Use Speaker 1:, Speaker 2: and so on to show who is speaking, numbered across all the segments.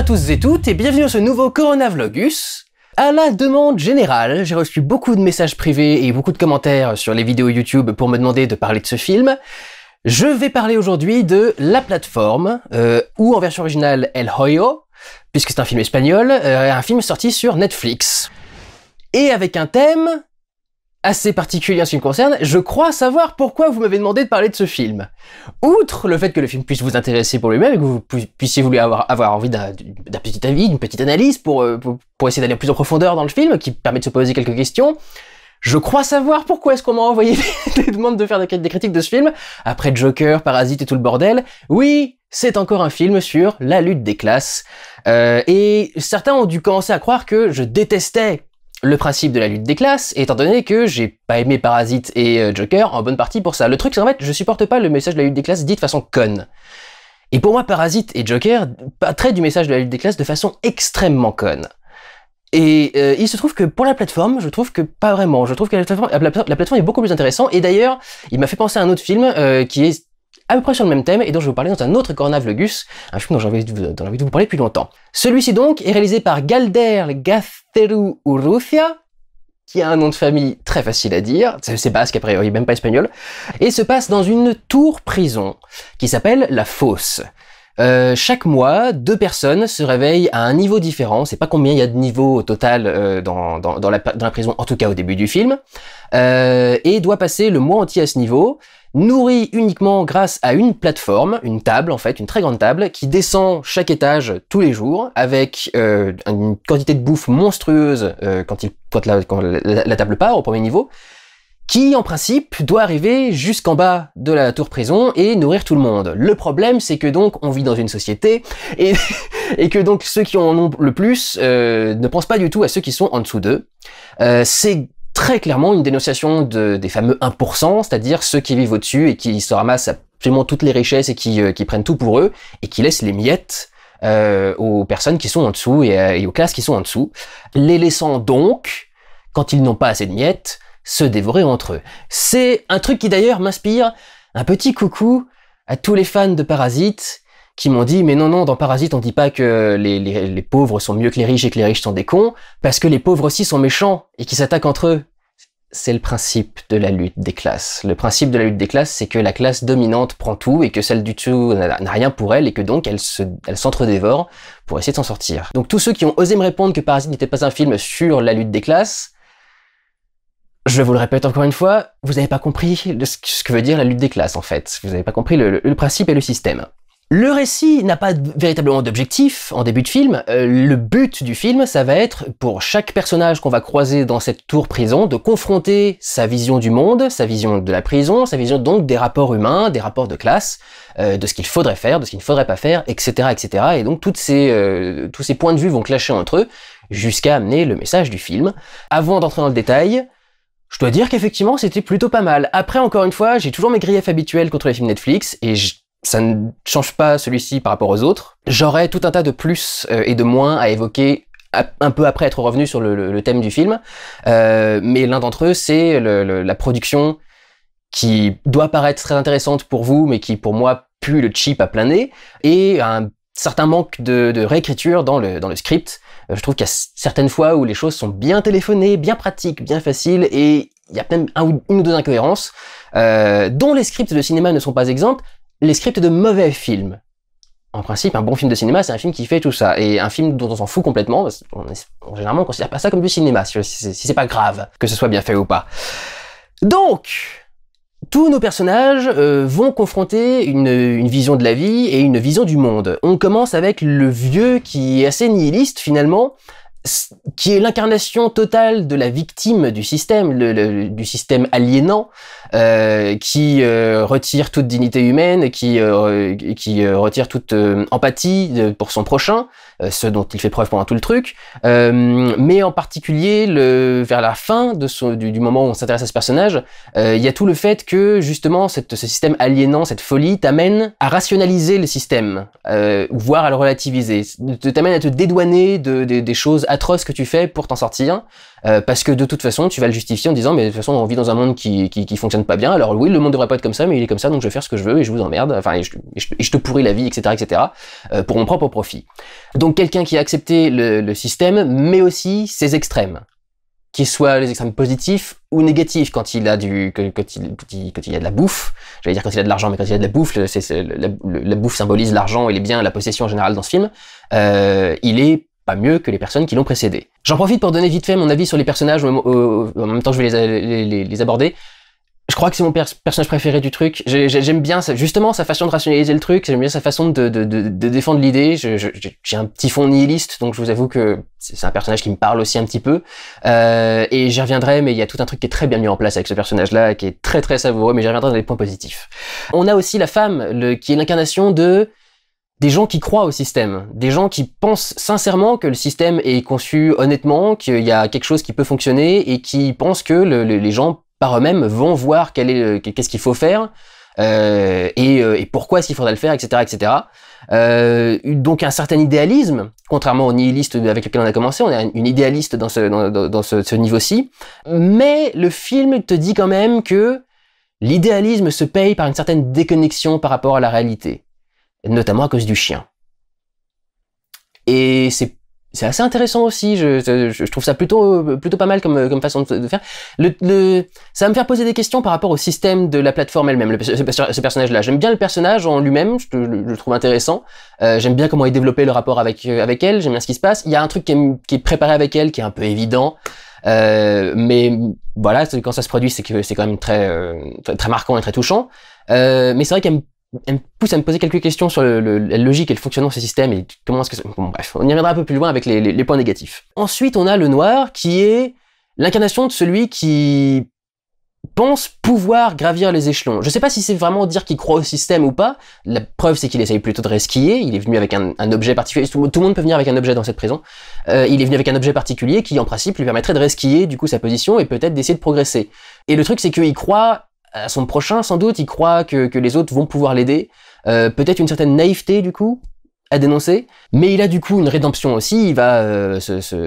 Speaker 1: à tous et toutes et bienvenue dans ce nouveau Corona Vlogus. À la demande générale, j'ai reçu beaucoup de messages privés et beaucoup de commentaires sur les vidéos YouTube pour me demander de parler de ce film. Je vais parler aujourd'hui de La Plateforme, ou en version originale El Hoyo, puisque c'est un film espagnol, un film sorti sur Netflix. Et avec un thème assez particulier en ce qui me concerne, je crois savoir pourquoi vous m'avez demandé de parler de ce film. Outre le fait que le film puisse vous intéresser pour lui-même et que vous puissiez avoir envie d'un petit avis, d'une petite analyse pour essayer d'aller plus en profondeur dans le film, qui permet de se poser quelques questions, je crois savoir pourquoi est-ce qu'on m'a envoyé des demandes de faire des critiques de ce film, après Joker, Parasite et tout le bordel. Oui, c'est encore un film sur la lutte des classes. Et certains ont dû commencer à croire que je détestais le principe de la lutte des classes, étant donné que j'ai pas aimé Parasite et Joker en bonne partie pour ça. Le truc, c'est qu'en fait, je supporte pas le message de la lutte des classes dit de façon conne. Et pour moi, Parasite et Joker traitent du message de la lutte des classes de façon extrêmement conne. Et il se trouve que pour La Plateforme, je trouve que pas vraiment. Je trouve que la plateforme est beaucoup plus intéressant. Et d'ailleurs, il m'a fait penser à un autre film qui est à peu près sur le même thème et dont je vais vous parler dans un autre Corona Vlogus, un film dont j'ai envie de vous parler depuis longtemps. Celui-ci donc est réalisé par Galder Gaztelu Urrutia, qui a un nom de famille très facile à dire, c'est basque a priori, même pas espagnol, et se passe dans une tour-prison qui s'appelle La Fosse. Chaque mois, 2 personnes se réveillent à un niveau différent, c'est pas combien il y a de niveaux au total dans la prison, en tout cas au début du film, et doit passer le mois entier à ce niveau, nourri uniquement grâce à une plateforme, une table en fait, une très grande table, qui descend chaque étage tous les jours, avec une quantité de bouffe monstrueuse quand la table part au premier niveau, qui en principe doit arriver jusqu'en bas de la tour prison et nourrir tout le monde. Le problème, c'est que donc on vit dans une société et que donc ceux qui en ont le plus ne pensent pas du tout à ceux qui sont en dessous d'eux. C'est très clairement une dénonciation des fameux 1%, c'est-à-dire ceux qui vivent au-dessus et qui se ramassent absolument toutes les richesses et qui prennent tout pour eux et qui laissent les miettes aux personnes qui sont en dessous et aux classes qui sont en dessous, les laissant donc, quand ils n'ont pas assez de miettes, se dévorer entre eux. C'est un truc qui d'ailleurs m'inspire un petit coucou à tous les fans de Parasite qui m'ont dit « Mais non, dans Parasite, on dit pas que les pauvres sont mieux que les riches et que les riches sont des cons, parce que les pauvres aussi sont méchants et qui s'attaquent entre eux. » C'est le principe de la lutte des classes. Le principe de la lutte des classes, c'est que la classe dominante prend tout et que celle du dessous n'a rien pour elle et que donc elle s'entre-dévore pour essayer de s'en sortir. Donc tous ceux qui ont osé me répondre que Parasite n'était pas un film sur la lutte des classes, je vous le répète encore une fois, vous n'avez pas compris ce que veut dire la lutte des classes en fait. Vous n'avez pas compris le principe et le système. Le récit n'a pas véritablement d'objectif en début de film. Le but du film, ça va être, pour chaque personnage qu'on va croiser dans cette tour-prison, de confronter sa vision du monde, sa vision de la prison, sa vision donc des rapports humains, des rapports de classe, de ce qu'il faudrait faire, de ce qu'il ne faudrait pas faire, etc., etc. Et donc tous ces points de vue vont clasher entre eux, jusqu'à amener le message du film. Avant d'entrer dans le détail, je dois dire qu'effectivement c'était plutôt pas mal. Après, encore une fois, j'ai toujours mes griefs habituels contre les films Netflix, et ça ne change pas celui-ci par rapport aux autres. J'aurais tout un tas de plus et de moins à évoquer un peu après être revenu sur le thème du film, mais l'un d'entre eux, c'est la production qui doit paraître très intéressante pour vous, mais qui pour moi pue le cheap à plein nez, et un certain manque de réécriture dans le script. Je trouve qu'il y a certaines fois où les choses sont bien téléphonées, bien pratiques, bien faciles, et il y a même une ou deux incohérences, dont les scripts de cinéma ne sont pas exempts. Les scripts de mauvais films. En principe, un bon film de cinéma, c'est un film qui fait tout ça. Et un film dont on s'en fout complètement, généralement on considère pas ça comme du cinéma, si c'est pas grave que ce soit bien fait ou pas. Donc, tous nos personnages vont confronter une vision de la vie et une vision du monde. On commence avec le vieux qui est assez nihiliste finalement, qui est l'incarnation totale de la victime du système, du système aliénant, qui retire toute dignité humaine, qui retire toute empathie pour son prochain, ce dont il fait preuve pendant tout le truc, mais en particulier vers la fin du moment où on s'intéresse à ce personnage, il y a tout le fait que justement ce système aliénant, cette folie t'amène à rationaliser le système, voire à le relativiser, t'amène à te dédouaner des choses atroce que tu fais pour t'en sortir, parce que de toute façon, tu vas le justifier en disant, mais de toute façon, on vit dans un monde qui fonctionne pas bien, alors oui, le monde devrait pas être comme ça, mais il est comme ça, donc je vais faire ce que je veux, et je vous emmerde, enfin, et je te pourris la vie, etc., pour mon propre profit. Donc quelqu'un qui a accepté le système, mais aussi ses extrêmes, qu'ils soient les extrêmes positifs ou négatifs, quand il a quand il y a de la bouffe, j'allais dire quand il a de l'argent, mais quand il y a de la bouffe, la bouffe symbolise l'argent et les biens, la possession en général dans ce film, il est pas mieux que les personnes qui l'ont précédé. J'en profite pour donner vite fait mon avis sur les personnages, en même temps je vais les aborder. Je crois que c'est mon personnage préféré du truc. J'aime bien justement sa façon de rationaliser le truc, j'aime bien sa façon de défendre l'idée. J'ai un petit fond nihiliste, donc je vous avoue que c'est un personnage qui me parle aussi un petit peu. Et j'y reviendrai, mais il y a tout un truc qui est très bien mis en place avec ce personnage-là, qui est très très savoureux, mais j'y reviendrai dans les points positifs. On a aussi la femme, qui est l'incarnation des gens qui croient au système, des gens qui pensent sincèrement que le système est conçu honnêtement, qu'il y a quelque chose qui peut fonctionner, et qui pensent que les gens par eux-mêmes vont voir qu'est-ce qu'il faut faire et pourquoi est-ce qu'il faudrait le faire, etc., etc. Donc un certain idéalisme, contrairement au nihiliste avec lequel on a commencé, on a une idéaliste dans ce niveau-ci, mais le film te dit quand même que l'idéalisme se paye par une certaine déconnexion par rapport à la réalité, notamment à cause du chien. Et c'est assez intéressant aussi, je trouve ça plutôt pas mal comme façon de faire. Ça va me faire poser des questions par rapport au système de la plateforme elle-même, ce personnage-là. J'aime bien le personnage en lui-même, je le trouve intéressant. J'aime bien comment il développait le rapport avec elle, j'aime bien ce qui se passe. Il y a un truc qui est préparé avec elle, qui est un peu évident. Mais voilà, quand ça se produit, c'est quand même très marquant et très touchant. Mais c'est vrai qu'elle me pousse à me poser quelques questions sur la logique et le fonctionnement de ce système et comment est-ce que bon, bref, on y reviendra un peu plus loin avec les points négatifs. Ensuite, on a le noir qui est l'incarnation de celui qui pense pouvoir gravir les échelons. Je sais pas si c'est vraiment dire qu'il croit au système ou pas. La preuve, c'est qu'il essaye plutôt de resquiller. Il est venu avec un objet particulier. Tout le monde peut venir avec un objet dans cette prison. Il est venu avec un objet particulier qui, en principe, lui permettrait de resquiller du coup sa position et peut-être d'essayer de progresser. Et le truc, c'est qu'il croit à son prochain, sans doute, il croit que les autres vont pouvoir l'aider. Peut-être une certaine naïveté, du coup, à dénoncer. Mais il a du coup une rédemption aussi, il va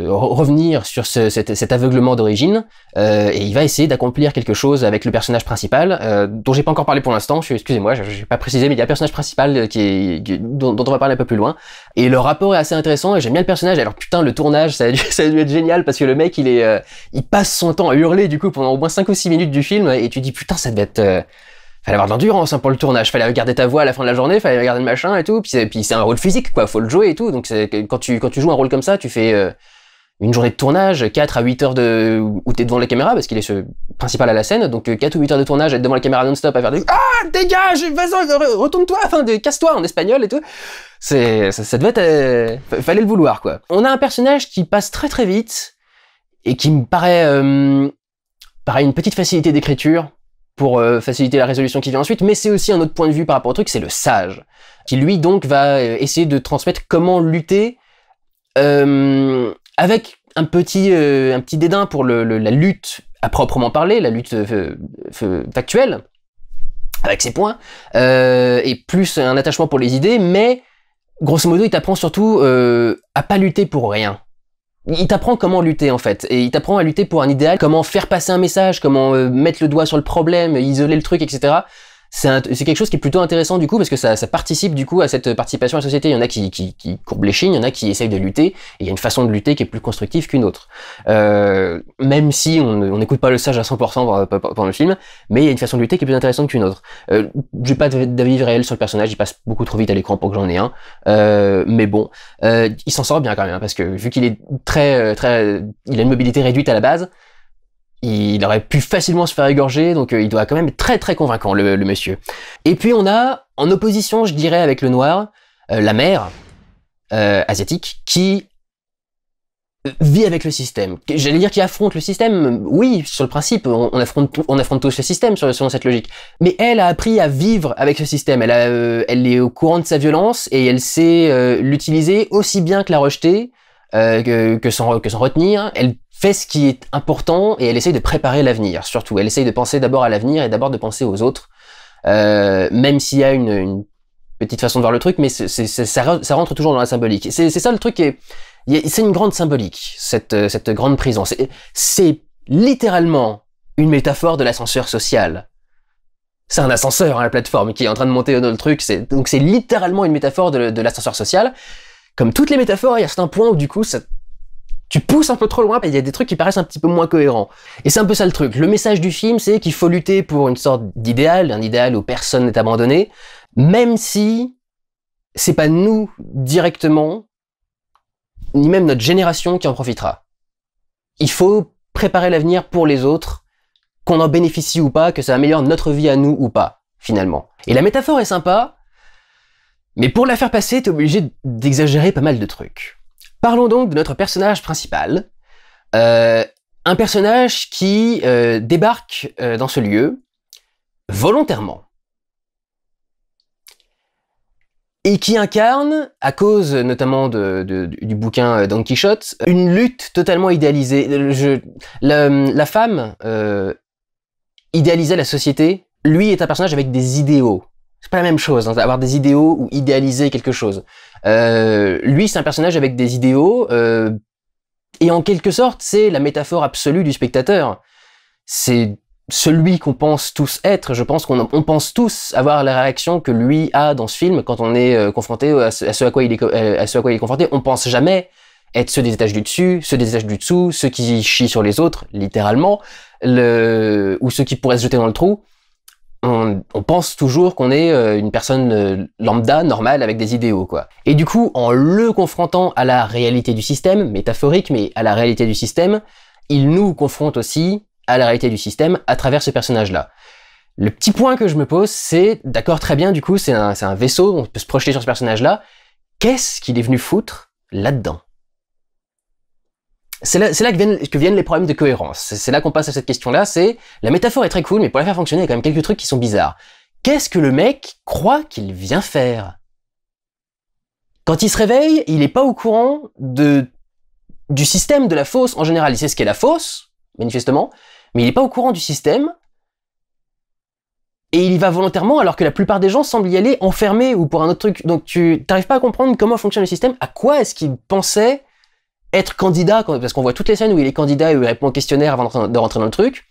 Speaker 1: revenir sur cet aveuglement d'origine, et il va essayer d'accomplir quelque chose avec le personnage principal, dont j'ai pas encore parlé pour l'instant, excusez-moi, j'ai pas précisé, mais il y a un personnage principal dont on va parler un peu plus loin. Et le rapport est assez intéressant, et j'aime bien le personnage. Alors putain, le tournage, ça a dû être génial, parce que le mec, il passe son temps à hurler, du coup, pendant au moins 5 ou 6 minutes du film, et tu dis, putain, ça devait être... Fallait avoir de l'endurance pour le tournage, fallait regarder ta voix à la fin de la journée, fallait regarder le machin et tout, puis c'est un rôle physique quoi, faut le jouer et tout, donc quand tu joues un rôle comme ça, tu fais une journée de tournage, 4 à 8 heures où t'es devant la caméra, parce qu'il est ce principal à la scène, donc 4 ou 8 heures de tournage, être devant la caméra non-stop à faire des « Ah, dégage, vas-y, retourne-toi, enfin, casse-toi » en espagnol et tout. Ça devait être... fallait le vouloir quoi. On a un personnage qui passe très très vite, et qui me paraît une petite facilité d'écriture, pour faciliter la résolution qui vient ensuite, mais c'est aussi un autre point de vue par rapport au truc, c'est le sage, qui lui donc va essayer de transmettre comment lutter avec un petit dédain pour la lutte à proprement parler, la lutte factuelle, avec ses points, et plus un attachement pour les idées, mais grosso modo il t'apprend surtout à pas lutter pour rien. Il t'apprend comment lutter en fait, et il t'apprend à lutter pour un idéal, comment faire passer un message, comment mettre le doigt sur le problème, isoler le truc, etc. C'est quelque chose qui est plutôt intéressant du coup, parce que ça participe du coup à cette participation à la société. Il y en a qui courbent l'échine, il y en a qui essayent de lutter, et il y a une façon de lutter qui est plus constructive qu'une autre. Même si on n'écoute pas le sage à 100% pendant le film, mais il y a une façon de lutter qui est plus intéressante qu'une autre. J'ai pas d'avis réel sur le personnage, il passe beaucoup trop vite à l'écran pour que j'en ai un, mais bon, il s'en sort bien quand même, hein, parce que vu qu'il est il a une mobilité réduite à la base, il aurait pu facilement se faire égorger, donc il doit quand même être très très convaincant, le monsieur. Et puis on a, en opposition, je dirais, avec le noir, la mère asiatique, qui vit avec le système. J'allais dire qu'il affronte le système, oui, sur le principe, on affronte tous le système selon cette logique. Mais elle a appris à vivre avec ce système, elle est au courant de sa violence, et elle sait l'utiliser aussi bien que la rejeter, que s'en retenir. Elle fait ce qui est important, et elle essaye de préparer l'avenir, surtout. Elle essaye de penser d'abord à l'avenir, et d'abord de penser aux autres, même s'il y a une petite façon de voir le truc, mais ça rentre toujours dans la symbolique. C'est ça le truc qui est C'est une grande symbolique, cette grande prison. C'est littéralement une métaphore de l'ascenseur social. C'est un ascenseur, hein, la plateforme, qui est en train de monter dans le truc. Donc c'est littéralement une métaphore de l'ascenseur social. Comme toutes les métaphores, il y a certains points où du coup, tu pousses un peu trop loin, et il y a des trucs qui paraissent un petit peu moins cohérents. Et c'est un peu ça le truc. Le message du film, c'est qu'il faut lutter pour une sorte d'idéal, un idéal où personne n'est abandonné, même si c'est pas nous, directement, ni même notre génération qui en profitera. Il faut préparer l'avenir pour les autres, qu'on en bénéficie ou pas, que ça améliore notre vie à nous ou pas, finalement. Et la métaphore est sympa, mais pour la faire passer, t'es obligé d'exagérer pas mal de trucs. Parlons donc de notre personnage principal. Un personnage qui débarque dans ce lieu volontairement. Et qui incarne, à cause notamment du bouquin Don Quichotte, une lutte totalement idéalisée. La femme idéalisait la société. Lui est un personnage avec des idéaux. C'est pas la même chose, hein, avoir des idéaux ou idéaliser quelque chose. Lui, c'est un personnage avec des idéaux, et en quelque sorte, c'est la métaphore absolue du spectateur. C'est celui qu'on pense tous être. Je pense qu'on pense tous avoir la réaction que lui a dans ce film quand on est confronté à ce à quoi il est confronté. On pense jamais être ceux des étages du dessus, ceux des étages du dessous, ceux qui chient sur les autres, littéralement, ou ceux qui pourraient se jeter dans le trou. On pense toujours qu'on est une personne lambda, normale, avec des idéaux, quoi. Et du coup, en le confrontant à la réalité du système, métaphorique, mais à la réalité du système, il nous confronte aussi à la réalité du système à travers ce personnage-là. Le petit point que je me pose, c'est, d'accord, très bien, du coup, c'est un vaisseau, on peut se projeter sur ce personnage-là, qu'est-ce qu'il est venu foutre là-dedans? C'est là que viennent les problèmes de cohérence. C'est là qu'on passe à cette question-là, c'est, la métaphore est très cool, mais pour la faire fonctionner, il y a quand même quelques trucs qui sont bizarres. Qu'est-ce que le mec croit qu'il vient faire? Quand il se réveille, il est pas au courant du système de la fosse en général. Il sait ce qu'est la fosse, manifestement, mais il est pas au courant du système, et il y va volontairement alors que la plupart des gens semblent y aller enfermés ou pour un autre truc. Donc tu t'arrives pas à comprendre comment fonctionne le système, à quoi est-ce qu'il pensait être candidat, parce qu'on voit toutes les scènes où il est candidat et où il répond au questionnaire avant de rentrer dans le truc.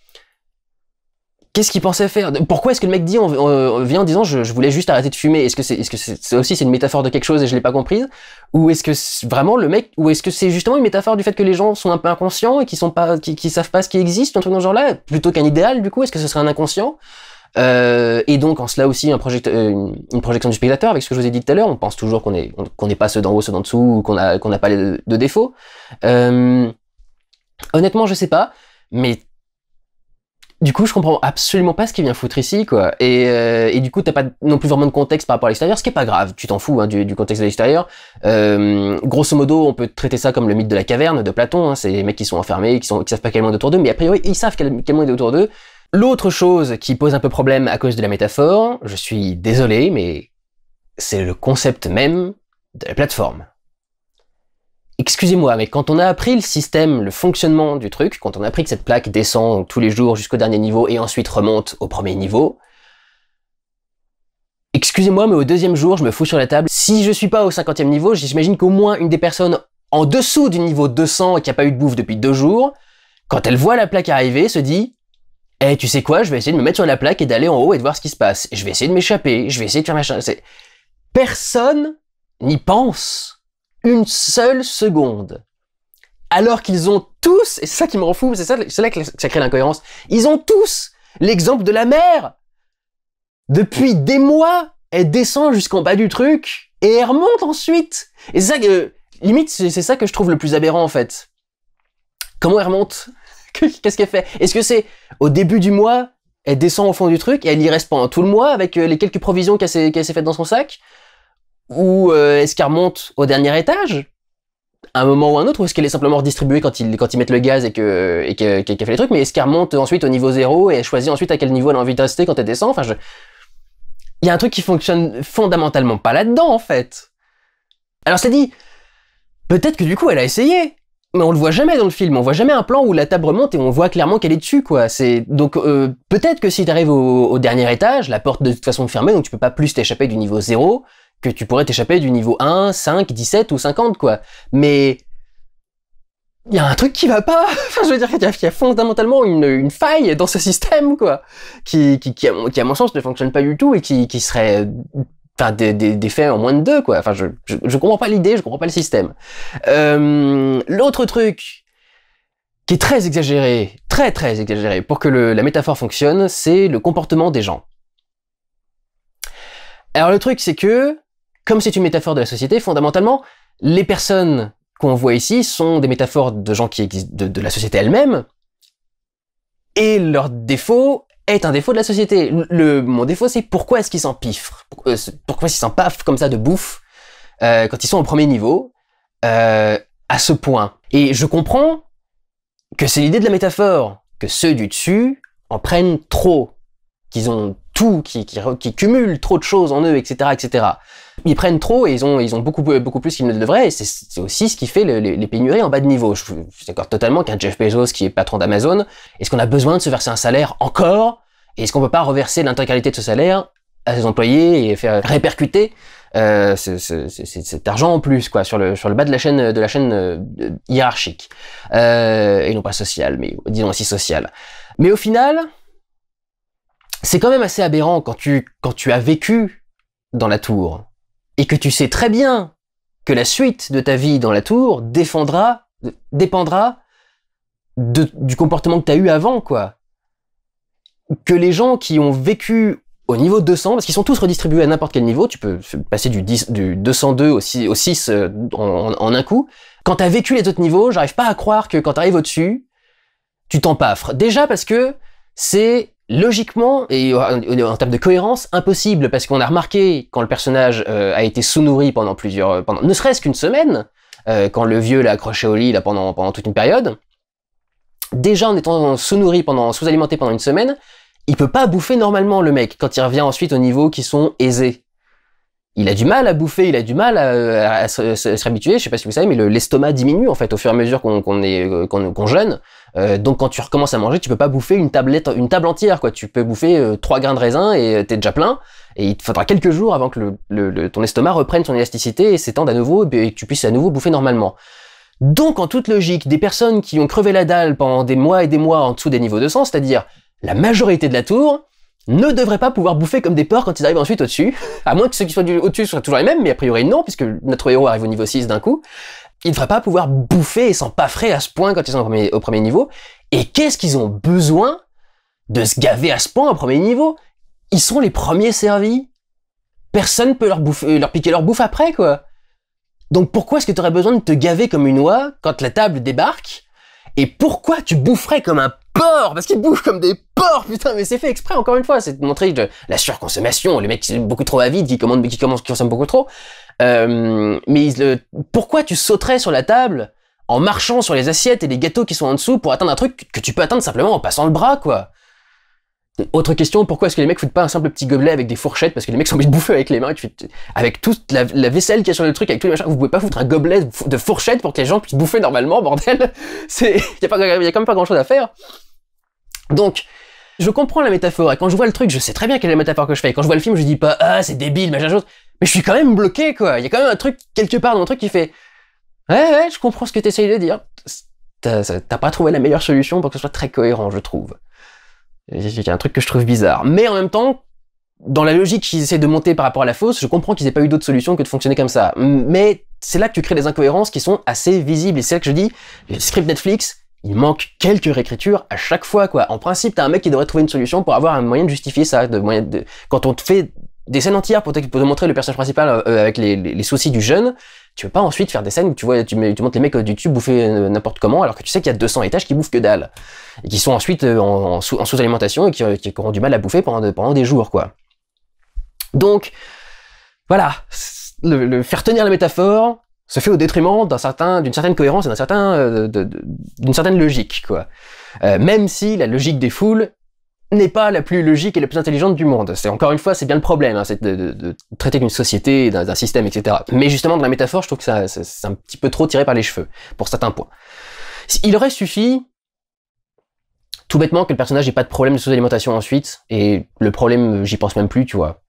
Speaker 1: Qu'est-ce qu'il pensait faire? Pourquoi est-ce que le mec vient en disant je voulais juste arrêter de fumer? Est-ce que c'est aussi une métaphore de quelque chose et je l'ai pas comprise? Ou est-ce que vraiment le mec, ou est-ce que c'est justement une métaphore du fait que les gens sont un peu inconscients et qui savent pas ce qui existe, un truc dans ce genre-là, plutôt qu'un idéal, du coup? Est-ce que ce serait un inconscient? Et donc en cela aussi une projection du spectateur, avec ce que je vous ai dit tout à l'heure, on pense toujours qu'on n'est pas ceux d'en haut, ceux d'en dessous, ou qu'on n'a pas de défauts. Honnêtement, je sais pas, mais du coup, je comprends absolument pas ce qu'il vient foutre ici, quoi. Et du coup, t'as pas non plus vraiment de contexte par rapport à l'extérieur, ce qui est pas grave, tu t'en fous hein, du contexte de l'extérieur. Grosso modo, on peut traiter ça comme le mythe de la caverne de Platon, hein, c'est les mecs qui sont enfermés, qui savent pas quel monde est autour d'eux, mais a priori, ils savent quel monde est autour d'eux. L'autre chose qui pose un peu problème à cause de la métaphore, je suis désolé, mais c'est le concept même de la plateforme. Excusez-moi, mais quand on a appris le système, le fonctionnement du truc, quand on a appris que cette plaque descend tous les jours jusqu'au dernier niveau et ensuite remonte au premier niveau, excusez-moi, mais au deuxième jour, je me fous sur la table. Si je suis pas au 50e niveau, j'imagine qu'au moins une des personnes en dessous du niveau 200 et qui a pas eu de bouffe depuis 2 jours, quand elle voit la plaque arriver, se dit « tu sais quoi, je vais essayer de me mettre sur la plaque et d'aller en haut et de voir ce qui se passe. Je vais essayer de m'échapper, je vais essayer de faire machin. » Personne n'y pense une seule seconde. Alors qu'ils ont tous, et c'est ça qui me rend fou, c'est là que ça crée l'incohérence, ils ont tous l'exemple de la mer. Depuis des mois, elle descend jusqu'en bas du truc et elle remonte ensuite. Et c'est ça que, limite, c'est ça que je trouve le plus aberrant en fait. Comment elle remonte? Qu'est-ce qu'elle fait? Est-ce que c'est au début du mois, elle descend au fond du truc et elle y reste pendant tout le mois avec les quelques provisions qu'elle s'est faites dans son sac? Ou est-ce qu'elle remonte au dernier étage à un moment ou un autre, ou est-ce qu'elle est simplement redistribuée quand ils mettent le gaz et qu'elle fait les trucs? Mais est-ce qu'elle remonte ensuite au niveau 0 et elle choisit ensuite à quel niveau elle a envie de rester quand elle descend? Enfin, il y a un truc qui fonctionne fondamentalement pas là-dedans en fait. Alors c'est dit, peut-être que du coup elle a essayé. Mais on le voit jamais dans le film, on voit jamais un plan où la table remonte et on voit clairement qu'elle est dessus, quoi. Donc peut-être que si t'arrives au dernier étage, la porte de toute façon est fermée, donc tu peux pas plus t'échapper du niveau 0 que tu pourrais t'échapper du niveau 1, 5, 17 ou 50, quoi. Mais il y a un truc qui va pas. Enfin, je veux dire, il y a fondamentalement une faille dans ce système, quoi, qui à mon sens ne fonctionne pas du tout et qui serait, enfin, des faits en moins de deux, quoi. Enfin, je comprends pas l'idée, je comprends pas le système. L'autre truc qui est très exagéré, très exagéré, pour que la métaphore fonctionne, c'est le comportement des gens. Alors le truc, c'est que, comme c'est une métaphore de la société, fondamentalement, les personnes qu'on voit ici sont des métaphores de gens qui existent de la société elle-même, et leur défaut est un défaut de la société. Mon défaut, c'est pourquoi est-ce qu'ils s'empiffrent, pourquoi est-ce qu'ils s'empaffent comme ça de bouffe quand ils sont au premier niveau, à ce point. Et je comprends que c'est l'idée de la métaphore, que ceux du dessus en prennent trop, qu'ils ont tout, qui cumulent trop de choses en eux, etc., etc. Ils prennent trop et ils ont beaucoup plus qu'ils ne le devraient, et c'est aussi ce qui fait les pénuries en bas de niveau. Je suis d'accord totalement qu'un Jeff Bezos qui est patron d'Amazon, est-ce qu'on a besoin de se verser un salaire encore? Et est-ce qu'on peut pas reverser l'intégralité de ce salaire à ses employés et faire répercuter cet argent en plus, quoi, sur le bas de la chaîne hiérarchique, et non pas sociale, mais disons aussi sociale. Mais au final, c'est quand même assez aberrant quand tu as vécu dans la tour et que tu sais très bien que la suite de ta vie dans la tour dépendra du comportement que tu as eu avant, quoi. Que les gens qui ont vécu au niveau 200, parce qu'ils sont tous redistribués à n'importe quel niveau, tu peux passer du 202 au 6 en un coup. Quand t'as vécu les autres niveaux, j'arrive pas à croire que quand t'arrives au-dessus, tu t'empaffres. Déjà parce que c'est logiquement, et en termes de cohérence, impossible, parce qu'on a remarqué quand le personnage a été sous-nourri pendant ne serait-ce qu'une semaine, quand le vieux l'a accroché au lit là, pendant toute une période, déjà en étant sous-nourri sous-alimenté pendant une semaine, il peut pas bouffer normalement, le mec, quand il revient ensuite aux niveaux qui sont aisés. Il a du mal à bouffer, il a du mal à se réhabituer, je sais pas si vous savez, mais l'estomac diminue, en fait, au fur et à mesure qu'on jeûne. Donc quand tu recommences à manger, tu peux pas bouffer une table entière, quoi. Tu peux bouffer 3 grains de raisin et t'es déjà plein. Et il te faudra quelques jours avant que ton estomac reprenne son élasticité et s'étende à nouveau et que tu puisses à nouveau bouffer normalement. Donc, en toute logique, des personnes qui ont crevé la dalle pendant des mois et des mois en dessous des niveaux 200, c'est-à-dire la majorité de la tour, ne devraient pas pouvoir bouffer comme des porcs quand ils arrivent ensuite au-dessus, à moins que ceux qui soient au-dessus soient toujours les mêmes, mais a priori non, puisque notre héros arrive au niveau 6 d'un coup. Ils ne devraient pas pouvoir bouffer et s'empaffrer à ce point quand ils sont au premier niveau. Et qu'est-ce qu'ils ont besoin de se gaver à ce point au premier niveau? Ils sont les premiers servis. Personne peut leur piquer leur bouffe après, quoi. Donc pourquoi est-ce que tu aurais besoin de te gaver comme une oie quand la table débarque? Et pourquoi tu boufferais comme un porc? Parce qu'ils bouffent comme des porcs, putain, mais c'est fait exprès, encore une fois, c'est de montrer la surconsommation, les mecs qui sont beaucoup trop avides, qui consomment beaucoup trop. Pourquoi tu sauterais sur la table en marchant sur les assiettes et les gâteaux qui sont en dessous pour atteindre un truc que tu peux atteindre simplement en passant le bras, quoi? Autre question, pourquoi est-ce que les mecs foutent pas un simple petit gobelet avec des fourchettes? Parce que les mecs sont obligés de bouffer avec les mains, avec toute la vaisselle qu'il y a sur le truc, avec tous les machins, vous pouvez pas foutre un gobelet de fourchettes pour que les gens puissent bouffer normalement, bordel. Il y a quand même pas grand chose à faire. Donc, je comprends la métaphore, et quand je vois le truc, je sais très bien quelle est la métaphore que je fais. Et quand je vois le film, je dis pas, ah, c'est débile, machin chose. Mais je suis quand même bloqué, quoi. Il y a quand même un truc, quelque part dans mon truc qui fait, ouais, je comprends ce que t'essayes de dire. T'as pas trouvé la meilleure solution pour que ce soit très cohérent, je trouve. Il y a un truc que je trouve bizarre. Mais en même temps, dans la logique qu'ils essaient de monter par rapport à la fausse, je comprends qu'ils aient pas eu d'autre solution que de fonctionner comme ça. Mais c'est là que tu crées des incohérences qui sont assez visibles. Et c'est là que je dis, le script Netflix, il manque quelques réécritures à chaque fois, quoi. En principe, t'as un mec qui devrait trouver une solution pour avoir un moyen de justifier ça, quand on te fait des scènes entières pour te montrer le personnage principal avec les soucis du jeune, tu peux pas ensuite faire des scènes où tu montres les mecs du tube bouffer n'importe comment, alors que tu sais qu'il y a 200 étages qui bouffent que dalle. Et qui sont ensuite en sous-alimentation et qui auront du mal à bouffer pendant des jours, quoi. Donc, voilà. Le faire tenir la métaphore se fait au détriment d'une certaine cohérence et d'une certaine logique, quoi. Même si la logique des foules n'est pas la plus logique et la plus intelligente du monde. Encore une fois, c'est bien le problème, hein, c'est de traiter d'une société, d'un système, etc. Mais justement, dans la métaphore, je trouve que c'est un petit peu trop tiré par les cheveux, pour certains points. Il aurait suffi, tout bêtement, que le personnage n'ait pas de problème de sous-alimentation ensuite, et le problème, j'y pense même plus, tu vois.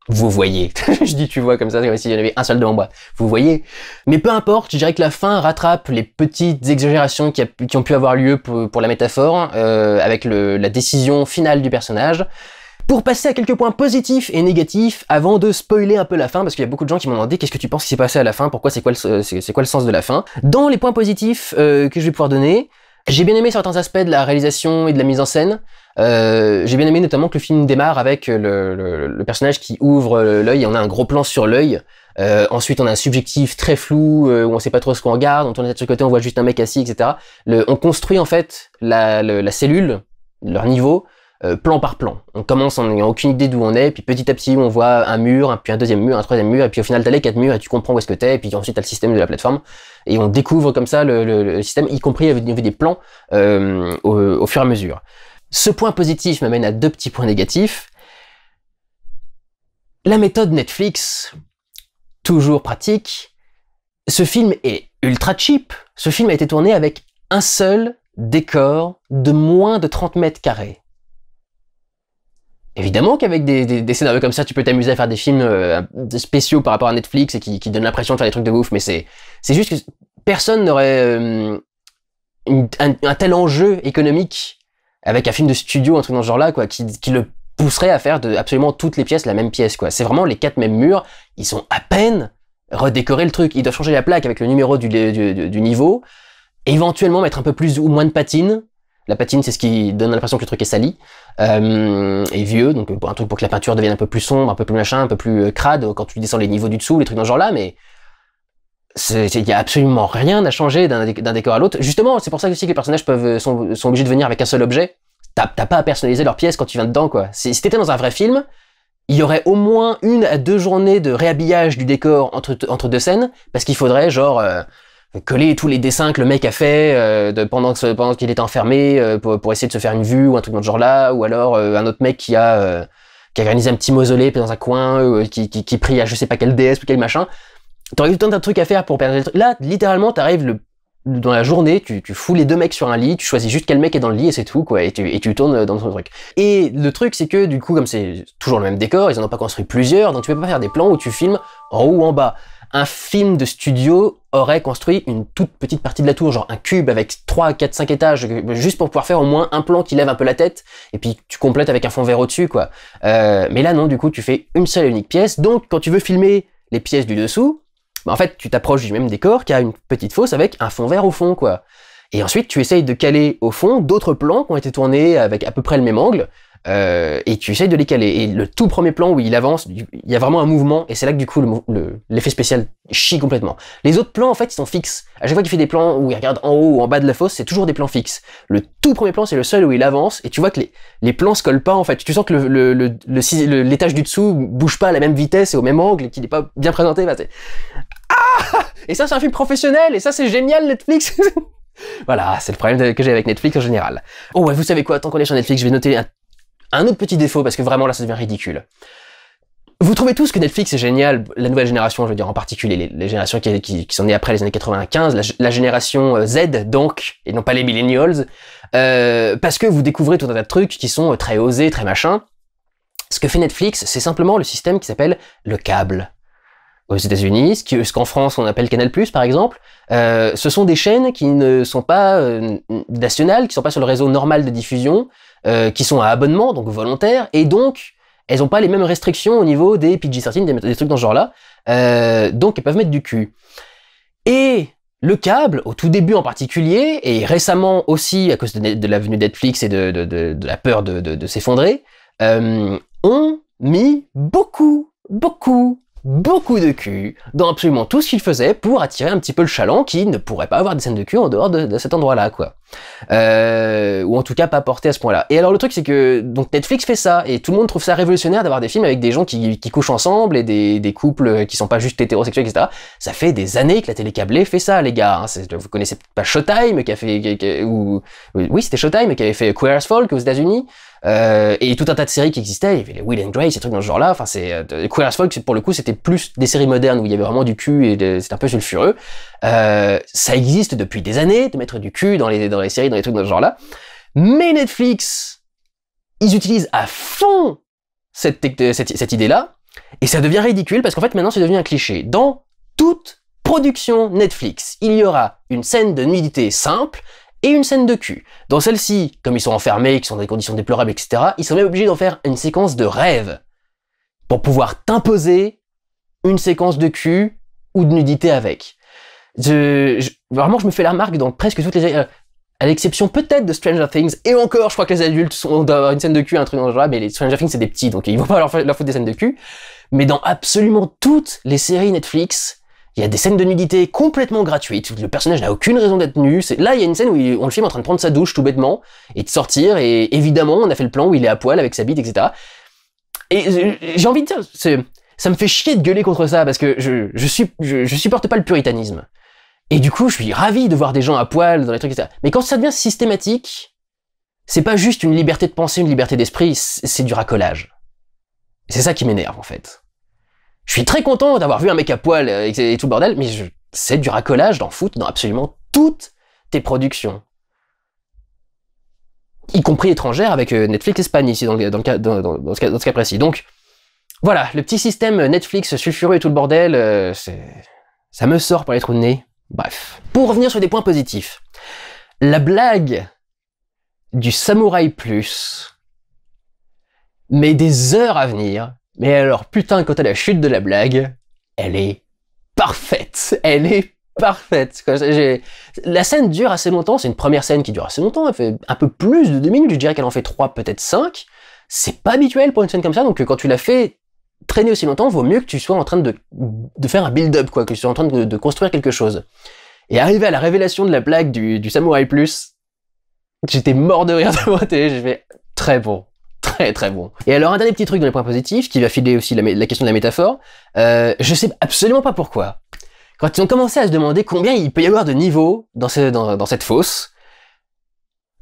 Speaker 1: Vous voyez. Je dis tu vois comme ça, comme s'il y en avait un seul devant moi. Vous voyez. Mais peu importe, je dirais que la fin rattrape les petites exagérations qui ont pu avoir lieu pour la métaphore, avec la décision finale du personnage. Pour passer à quelques points positifs et négatifs, avant de spoiler un peu la fin, parce qu'il y a beaucoup de gens qui m'ont demandé qu'est-ce que tu penses qui s'est passé à la fin, pourquoi c'est quoi le sens de la fin. Dans les points positifs que je vais pouvoir donner, j'ai bien aimé certains aspects de la réalisation et de la mise en scène. J'ai bien aimé notamment que le film démarre avec le personnage qui ouvre l'œil et on a un gros plan sur l'œil. Ensuite, on a un subjectif très flou où on sait pas trop ce qu'on regarde. On tourne la tête sur le côté, on voit juste un mec assis, etc. On construit en fait la cellule, leur niveau, plan par plan. On commence en n'ayant aucune idée d'où on est, puis petit à petit on voit un mur, puis un deuxième mur, un troisième mur, et puis au final t'as les 4 murs et tu comprends où est-ce que t'es, et puis ensuite t'as le système de la plateforme, et on découvre comme ça le système, y compris au niveau des plans au fur et à mesure. Ce point positif m'amène à 2 petits points négatifs. La méthode Netflix, toujours pratique. Ce film est ultra cheap. Ce film a été tourné avec un seul décor de moins de 30 mètres carrés. Évidemment qu'avec des scénarios comme ça, tu peux t'amuser à faire des films spéciaux par rapport à Netflix et qui donnent l'impression de faire des trucs de ouf, mais c'est juste que personne n'aurait un tel enjeu économique avec un film de studio, un truc dans ce genre-là, quoi, qui le pousserait à faire de absolument toutes les pièces la même pièce, quoi. C'est vraiment les 4 mêmes murs, ils sont à peine redécorés le truc, ils doivent changer la plaque avec le numéro du niveau, éventuellement mettre un peu plus ou moins de patine. La patine, c'est ce qui donne l'impression que le truc est sali et vieux, donc un truc pour que la peinture devienne un peu plus sombre, un peu plus machin, un peu plus crade quand tu descends les niveaux du dessous, les trucs dans ce genre-là, mais il y a absolument rien à changer d'un décor à l'autre. Justement, c'est pour ça aussi que les personnages sont obligés de venir avec un seul objet. T'as pas à personnaliser leurs pièces quand tu viens dedans, quoi. Si t'étais dans un vrai film, il y aurait au moins 1 à 2 journées de réhabillage du décor entre 2 scènes, parce qu'il faudrait genre coller tous les dessins que le mec a fait pendant qu'il était enfermé pour essayer de se faire une vue ou un truc dans ce genre-là, ou alors un autre mec qui a organisé un petit mausolée dans un coin, qui prie à je sais pas quelle déesse ou quel machin. T'aurais eu tout un tas de trucs à faire pour perdre le truc. Là, littéralement, t'arrives dans la journée, tu fous les 2 mecs sur un lit, tu choisis juste quel mec est dans le lit et c'est tout, quoi, et tu tournes dans ton truc. Et le truc, c'est que, du coup, comme c'est toujours le même décor, ils en ont pas construit plusieurs, donc tu peux pas faire des plans où tu filmes en haut ou en bas. Un film de studio aurait construit une toute petite partie de la tour, genre un cube avec 3, 4, 5 étages, juste pour pouvoir faire au moins un plan qui lève un peu la tête, et puis tu complètes avec un fond vert au-dessus, quoi. Mais là, non, du coup, tu fais une seule et unique pièce, donc quand tu veux filmer les pièces du dessous, en fait, tu t'approches du même décor qui a une petite fosse avec un fond vert au fond, quoi. Et ensuite, tu essayes de caler au fond d'autres plans qui ont été tournés avec à peu près le même angle, et tu essayes de les caler. Et le tout premier plan où il avance, il y a vraiment un mouvement, et c'est là que du coup l'effet spécial chie complètement. Les autres plans, en fait, ils sont fixes. À chaque fois qu'il fait des plans où il regarde en haut ou en bas de la fosse, c'est toujours des plans fixes. Le tout premier plan, c'est le seul où il avance, et tu vois que les plans se collent pas, en fait. Tu sens que l'étage du dessous bouge pas à la même vitesse et au même angle, et qu'il n'est pas bien présenté. Bah, et ça, c'est un film professionnel, et ça, c'est génial, Netflix. Voilà, c'est le problème que j'ai avec Netflix en général. Oh ouais, vous savez quoi, tant qu'on est sur Netflix, je vais noter un autre petit défaut, parce que vraiment là, ça devient ridicule. Vous trouvez tous que Netflix est génial, la nouvelle génération, je veux dire en particulier, les générations qui sont nées après les années 95, la génération Z, donc, et non pas les millennials, parce que vous découvrez tout un tas de trucs qui sont très osés, très machin. Ce que fait Netflix, c'est simplement le système qui s'appelle le câble. Aux États-Unis, ce qu'en France on appelle Canal+, par exemple, ce sont des chaînes qui ne sont pas nationales, qui sont pas sur le réseau normal de diffusion, qui sont à abonnement, donc volontaire, et donc elles ont pas les mêmes restrictions au niveau des PG-13, des trucs dans ce genre-là, donc elles peuvent mettre du cul. Et le câble, au tout début en particulier, et récemment aussi à cause de la venue de Netflix et de la peur de s'effondrer, ont mis beaucoup de cul dans absolument tout ce qu'ils faisaient pour attirer un petit peu le chaland qui ne pourrait pas avoir des scènes de cul en dehors de cet endroit-là, quoi. Ou en tout cas pas porté à ce point-là. Et alors le truc c'est que donc Netflix fait ça, et tout le monde trouve ça révolutionnaire d'avoir des films avec des gens qui couchent ensemble et des couples qui sont pas juste hétérosexuels, etc. Ça fait des années que la télé câblée fait ça, les gars. Hein. Vous connaissez peut-être pas Showtime qui a fait... oui, c'était Showtime qui avait fait Queer as Folk aux États-Unis. Et tout un tas de séries qui existaient, il y avait les Will and Grace, ces trucs dans ce genre-là, enfin Queer as Folk, pour le coup, c'était plus des séries modernes où il y avait vraiment du cul et c'était un peu sulfureux. Ça existe depuis des années, de mettre du cul dans les séries, dans les trucs dans ce genre-là. Mais Netflix, ils utilisent à fond cette idée-là, Et ça devient ridicule parce qu'en fait maintenant c'est devenu un cliché. Dans toute production Netflix, il y aura une scène de nudité simple et une scène de cul. Dans celle-ci, comme ils sont enfermés, qu'ils sont dans des conditions déplorables, etc., ils sont même obligés d'en faire une séquence de rêve pour pouvoir t'imposer une séquence de cul ou de nudité avec. Vraiment, je me fais la remarque dans presque toutes les... à l'exception peut-être de Stranger Things, et encore, je crois que les adultes doivent avoir une scène de cul, un truc dans le genre, mais les Stranger Things, c'est des petits, donc ils vont pas leur foutre des scènes de cul. Mais dans absolument toutes les séries Netflix, il y a des scènes de nudité complètement gratuites. Le personnage n'a aucune raison d'être nu. Là, il y a une scène où on le filme en train de prendre sa douche tout bêtement, et de sortir, et évidemment, on a fait le plan où il est à poil avec sa bite, etc. Et j'ai envie de dire, ça me fait chier de gueuler contre ça, parce que je supporte pas le puritanisme. Et du coup, je suis ravi de voir des gens à poil dans les trucs, etc. Mais quand ça devient systématique, c'est pas juste une liberté de pensée, une liberté d'esprit, c'est du racolage. C'est ça qui m'énerve, en fait. Je suis très content d'avoir vu un mec à poil et tout le bordel, mais c'est du racolage d'en foutre dans absolument toutes tes productions. Y compris étrangères avec Netflix Espagne, ici, dans ce cas précis. Donc, voilà, le petit système Netflix sulfureux et tout le bordel, ça me sort par les trous de nez. Bref. Pour revenir sur des points positifs. La blague du Samouraï Plus met des heures à venir, mais alors putain, quant à la chute de la blague, elle est parfaite. Elle est parfaite. La scène dure assez longtemps, c'est une première scène qui dure assez longtemps, elle fait un peu plus de 2 minutes, je dirais qu'elle en fait 3, peut-être 5. C'est pas habituel pour une scène comme ça, donc quand tu l'as fait traîner aussi longtemps, vaut mieux que tu sois en train de faire un build-up, quoi, que tu sois en train de construire quelque chose. Et arrivé à la révélation de la blague du Samouraï Plus, j'étais mort de rire devant la télé, j'ai fait très bon. Très très bon. Et alors un dernier petit truc dans les points positifs, qui va filer aussi la question de la métaphore, je sais absolument pas pourquoi. Quand ils ont commencé à se demander combien il peut y avoir de niveaux dans cette fosse,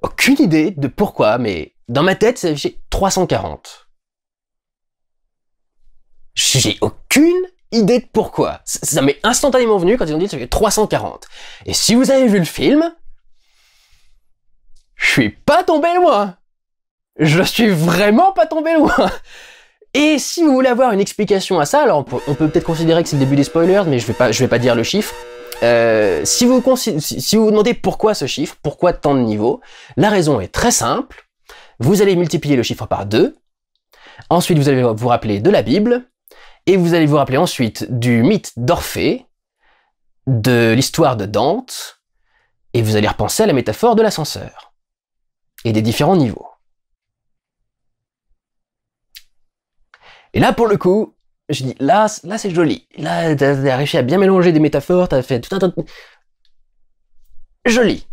Speaker 1: aucune idée de pourquoi, mais dans ma tête c'est affiché 340. J'ai aucune idée de pourquoi. Ça m'est instantanément venu quand ils ont dit que ça fait 340. Et si vous avez vu le film, je suis pas tombé loin. Je suis vraiment pas tombé loin. Et si vous voulez avoir une explication à ça, alors on peut peut-être considérer que c'est le début des spoilers, mais je vais pas dire le chiffre. Si vous vous demandez pourquoi ce chiffre, pourquoi tant de niveaux, la raison est très simple. Vous allez multiplier le chiffre par 2. Ensuite, vous allez vous rappeler de la Bible. Et vous allez vous rappeler ensuite du mythe d'Orphée, de l'histoire de Dante, et vous allez repenser à la métaphore de l'ascenseur, et des différents niveaux. Et là, pour le coup, je dis, là c'est joli. Là, t'as réussi à bien mélanger des métaphores, t'as fait tout un tas de... Joli.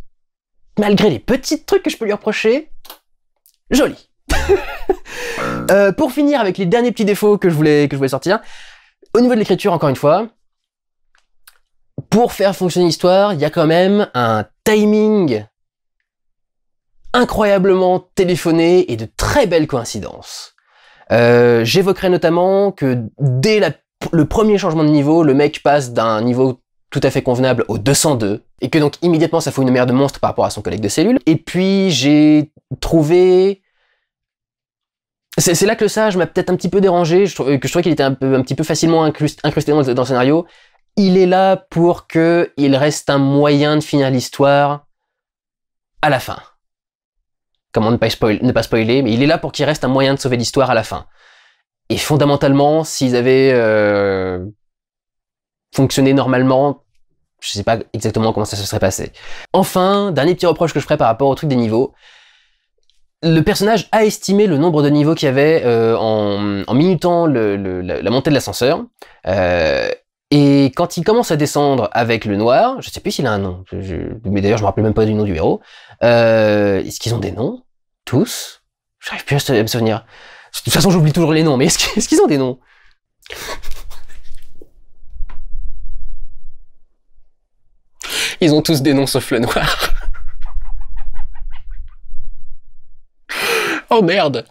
Speaker 1: Malgré les petits trucs que je peux lui reprocher, joli. Pour finir avec les derniers petits défauts que je voulais sortir, au niveau de l'écriture, encore une fois, pour faire fonctionner l'histoire, il y a quand même un timing incroyablement téléphoné et de très belles coïncidences. J'évoquerai notamment que dès le premier changement de niveau, le mec passe d'un niveau tout à fait convenable au 202, et que donc immédiatement ça fout une mer de monstre par rapport à son collègue de cellule. Et puis j'ai trouvé... C'est là que le sage m'a peut-être un petit peu dérangé, je trouvais qu'il était un petit peu facilement incrusté dans le scénario. Il est là pour qu'il reste un moyen de finir l'histoire à la fin. Comment ne pas spoiler, mais il est là pour qu'il reste un moyen de sauver l'histoire à la fin. Et fondamentalement, s'ils avaient fonctionné normalement, je sais pas exactement comment ça se serait passé. Enfin, dernier petit reproche que je ferais par rapport au truc des niveaux, le personnage a estimé le nombre de niveaux qu'il y avait en minutant la montée de l'ascenseur. Et quand il commence à descendre avec le noir, je sais plus s'il a un nom, mais d'ailleurs je me rappelle même pas du nom du héros. Est-ce qu'ils ont des noms? Tous? J'arrive plus à me souvenir. De toute façon j'oublie toujours les noms, mais est-ce qu'ils ont des noms? Ils ont tous des noms sauf le noir. Oh merde.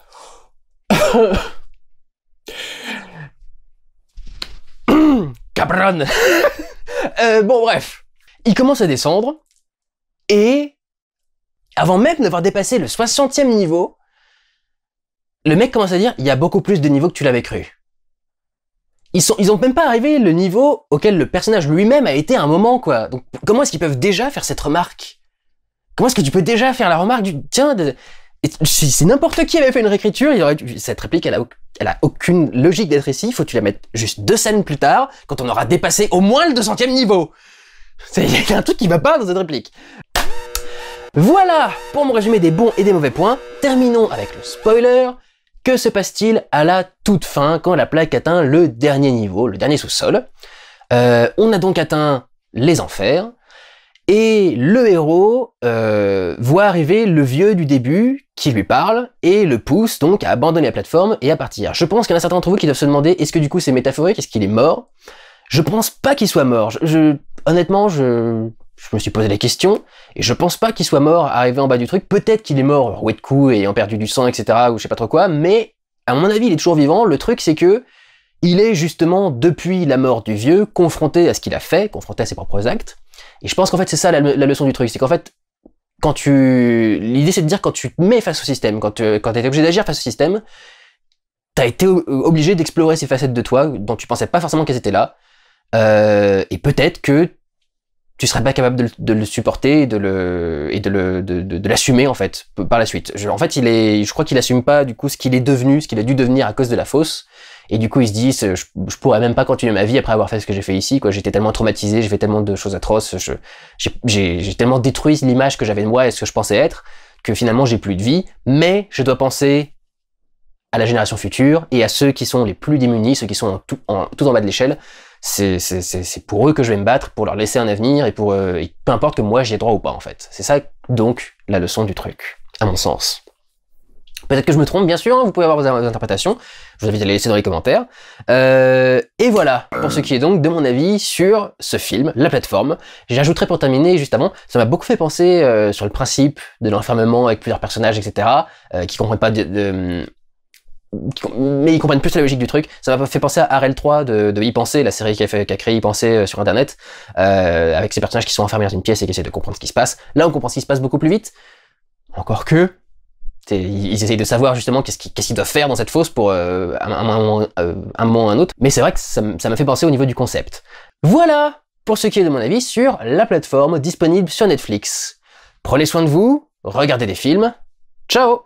Speaker 1: Cabron. Bon bref. Il commence à descendre, et avant même d'avoir dépassé le 60e niveau, le mec commence à dire « il y a beaucoup plus de niveaux que tu l'avais cru ». Ils ont même pas arrivé le niveau auquel le personnage lui-même a été à un moment, quoi. Donc, comment est-ce qu'ils peuvent déjà faire cette remarque? Comment est-ce que tu peux déjà faire la remarque du, tiens, si n'importe qui avait fait une réécriture, il aurait cette réplique, elle a aucune logique d'être ici, faut que tu la mettes juste 2 scènes plus tard, quand on aura dépassé au moins le 200e niveau. Il y a un truc qui va pas dans cette réplique. Voilà pour mon résumé des bons et des mauvais points. Terminons avec le spoiler. Que se passe-t-il à la toute fin quand la plaque atteint le dernier niveau, le dernier sous-sol? On a donc atteint les enfers, et le héros voit arriver le vieux du début qui lui parle, et le pousse donc à abandonner la plateforme et à partir. Je pense qu'il y en a certains d'entre vous qui doivent se demander, est-ce que du coup c'est métaphorique, est-ce qu'il est mort? Je pense pas qu'il soit mort. Honnêtement, je me suis posé la question, et je pense pas qu'il soit mort arrivé en bas du truc. Peut-être qu'il est mort roué de coups et ayant perdu du sang, etc., ou je sais pas trop quoi, mais à mon avis, il est toujours vivant. Le truc, c'est que il est justement, depuis la mort du vieux, confronté à ce qu'il a fait, confronté à ses propres actes. Et je pense qu'en fait, c'est ça la leçon du truc, c'est qu'en fait, l'idée c'est de dire quand tu te mets face au système, quand t'es obligé d'agir face au système, t'as été obligé d'explorer ces facettes de toi dont tu pensais pas forcément qu'elles étaient là, et peut-être que tu serais pas capable de le supporter et de l'assumer en fait par la suite. En fait, je crois qu'il assume pas du coup ce qu'il est devenu, ce qu'il a dû devenir à cause de la fosse. Et du coup, il se dit, je pourrais même pas continuer ma vie après avoir fait ce que j'ai fait ici, quoi. J'étais tellement traumatisé, j'ai fait tellement de choses atroces, j'ai tellement détruit l'image que j'avais de moi et ce que je pensais être, que finalement j'ai plus de vie. Mais je dois penser à la génération future et à ceux qui sont les plus démunis, ceux qui sont tout en bas de l'échelle. C'est pour eux que je vais me battre, pour leur laisser un avenir et peu importe que moi j'y ai droit ou pas en fait. C'est ça donc la leçon du truc, à mon sens. Peut-être que je me trompe, bien sûr, hein, vous pouvez avoir vos interprétations, je vous invite à les laisser dans les commentaires. Et voilà, pour ce qui est donc de mon avis sur ce film, La Plateforme. J'ajouterai pour terminer, juste avant, ça m'a beaucoup fait penser sur le principe de l'enfermement avec plusieurs personnages, etc., qui comprennent pas mais ils comprennent plus la logique du truc. Ça m'a fait penser à Arel 3 de Y Penser, la série qui a créé Y Penser sur internet, avec ces personnages qui sont enfermés dans une pièce et qui essaient de comprendre ce qui se passe. Là, on comprend ce qui se passe beaucoup plus vite. Encore que, ils essayent de savoir justement qu'est-ce qu'ils doivent faire dans cette fosse pour un moment ou un autre. Mais c'est vrai que ça m'a fait penser au niveau du concept. Voilà pour ce qui est de mon avis sur La Plateforme, disponible sur Netflix. Prenez soin de vous, regardez des films. Ciao!